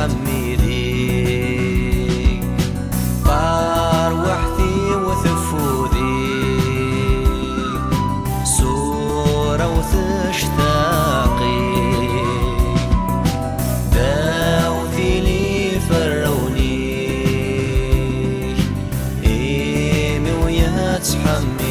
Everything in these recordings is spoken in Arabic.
تحميدي بروحتي وثفودي صورة وتشتاقي داوتي لي فروني إيمي ويا تحميدي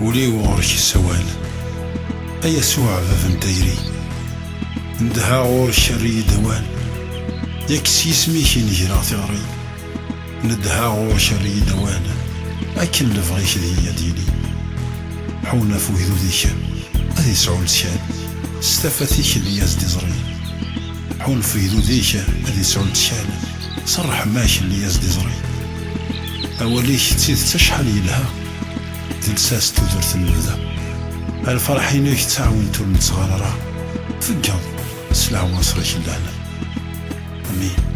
ولي وغرك السوال أي سوع فافم دايري ندها غور الشري دوال ياك سيسميك نجرا ثغري ندها غور شري دوال أكن لفغيك ذي يديني حونا فوهذو ذيك هذي سعود شال استفاتيك اللي يزدي زري حول في ذوديك هذي سعود شال صرح ماشي اللي يزدي زري أوليك تسيد تشحل يلها تلساس تودرت النبذة الفرحين يك تعاون تول نتغالرا فقط سلع واصريك اللعنة. أمين.